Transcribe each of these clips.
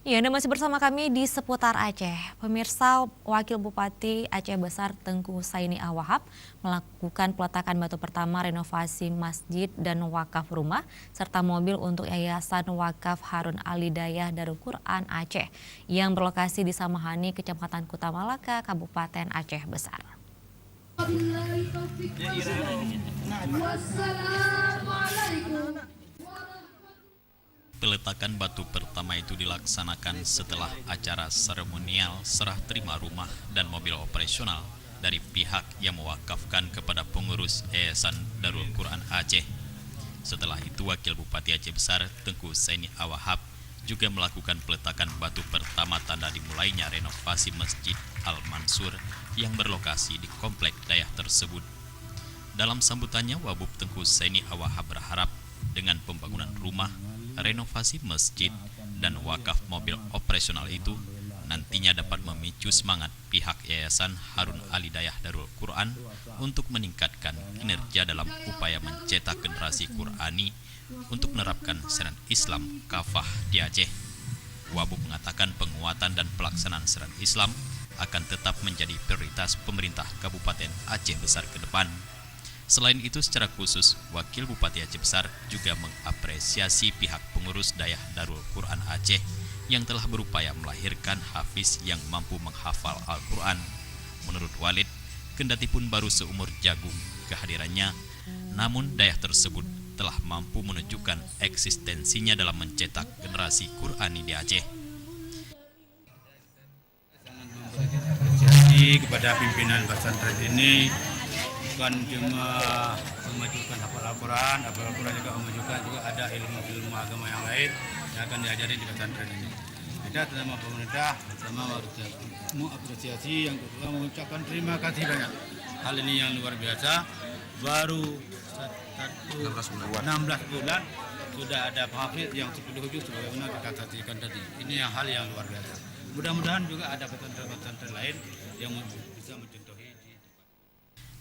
Ya, Anda masih bersama kami di seputar Aceh. Pemirsa, Wakil Bupati Aceh Besar Tengku Saini Awahab melakukan peletakan batu pertama renovasi masjid dan wakaf rumah serta mobil untuk Yayasan Wakaf Harun Ali Dayah Darul Quran Aceh yang berlokasi di Samahani, Kecamatan Kuta Malaka, Kabupaten Aceh Besar. Peletakan batu pertama itu dilaksanakan setelah acara seremonial serah terima rumah dan mobil operasional dari pihak yang mewakafkan kepada pengurus Yayasan Darul Quran Aceh. Setelah itu, Wakil Bupati Aceh Besar Tengku Saini Awahab juga melakukan peletakan batu pertama tanda dimulainya renovasi Masjid Al-Mansur yang berlokasi di komplek Dayah tersebut. Dalam sambutannya, Wabub Tengku Saini Awahab berharap dengan pembangunan rumah, renovasi masjid, dan wakaf mobil operasional itu nantinya dapat memicu semangat pihak Yayasan Harun Ali Dayah Darul Quran untuk meningkatkan kinerja dalam upaya mencetak generasi Qurani untuk menerapkan syariat Islam kafah di Aceh. Wabub mengatakan penguatan dan pelaksanaan syariat Islam akan tetap menjadi prioritas pemerintah Kabupaten Aceh Besar ke depan. Selain itu, secara khusus, Wakil Bupati Aceh Besar juga mengapresiasi pihak pengurus Dayah Darul Quran Aceh yang telah berupaya melahirkan hafiz yang mampu menghafal Al-Quran. Menurut Walid, kendati pun baru seumur jagung kehadirannya, namun Dayah tersebut telah mampu menunjukkan eksistensinya dalam mencetak generasi Qurani di Aceh. Apresiasi kepada pimpinan pesantren ini bukan cuma memajukan hafal Al-Quran juga memajukan juga ada ilmu-ilmu agama yang lain yang akan diajari di pesantren ini. Kita sama pemerintah, sama warga mengapresiasi, yang kedua mengucapkan terima kasih banyak. Hal ini yang luar biasa, baru 16 bulan sudah ada penghafid yang 10 juz sebagaimana kita saksikan tadi. Ini hal yang luar biasa. Mudah-mudahan juga ada pesantren-pesantren lain yang bisa mencontohi.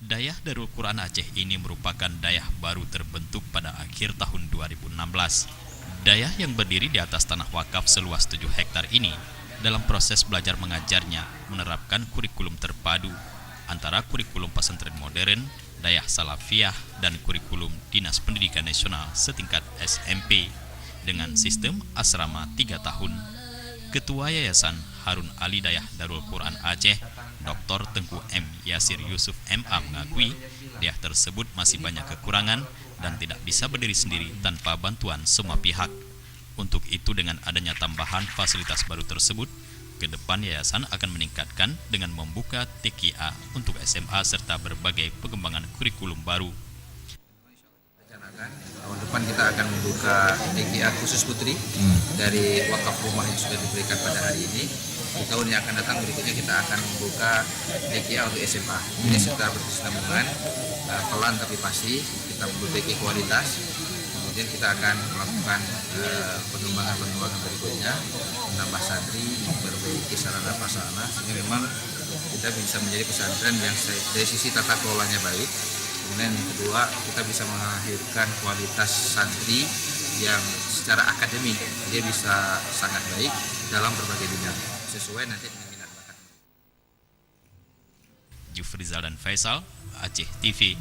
Dayah Darul Quran Aceh ini merupakan dayah baru terbentuk pada akhir tahun 2016. Dayah yang berdiri di atas tanah wakaf seluas 7 hektar ini dalam proses belajar mengajarnya menerapkan kurikulum terpadu antara kurikulum pesantren modern, dayah salafiyah, dan kurikulum Dinas Pendidikan Nasional setingkat SMP dengan sistem asrama 3 tahun. Ketua Yayasan Harun Ali Dayah Darul Quran Aceh, Dr. Tengku M. Yasir Yusuf MA mengakui dayah tersebut masih banyak kekurangan dan tidak bisa berdiri sendiri tanpa bantuan semua pihak. Untuk itu, dengan adanya tambahan fasilitas baru tersebut, ke depan yayasan akan meningkatkan dengan membuka TKA untuk SMA serta berbagai pengembangan kurikulum baru. Tahun depan kita akan membuka TKA khusus putri dari wakaf rumah yang sudah diberikan pada hari ini. Di tahun yang akan datang berikutnya kita akan membuka TKA untuk SMA. Ini sekitar berkesinambungan, pelan tapi pasti. Kita memperbaiki kualitas. Kemudian kita akan melakukan pengembangan berikutnya, menambah santri, memperbaiki sarana prasarana sehingga memang kita bisa menjadi pesantren yang dari sisi tata kelolanya baik. Kemudian yang kedua, kita bisa melahirkan kualitas santri yang secara akademik dia bisa sangat baik dalam berbagai bidang sesuai nanti dengan minat bakat. Jufrizal dan Faisal, Aceh TV.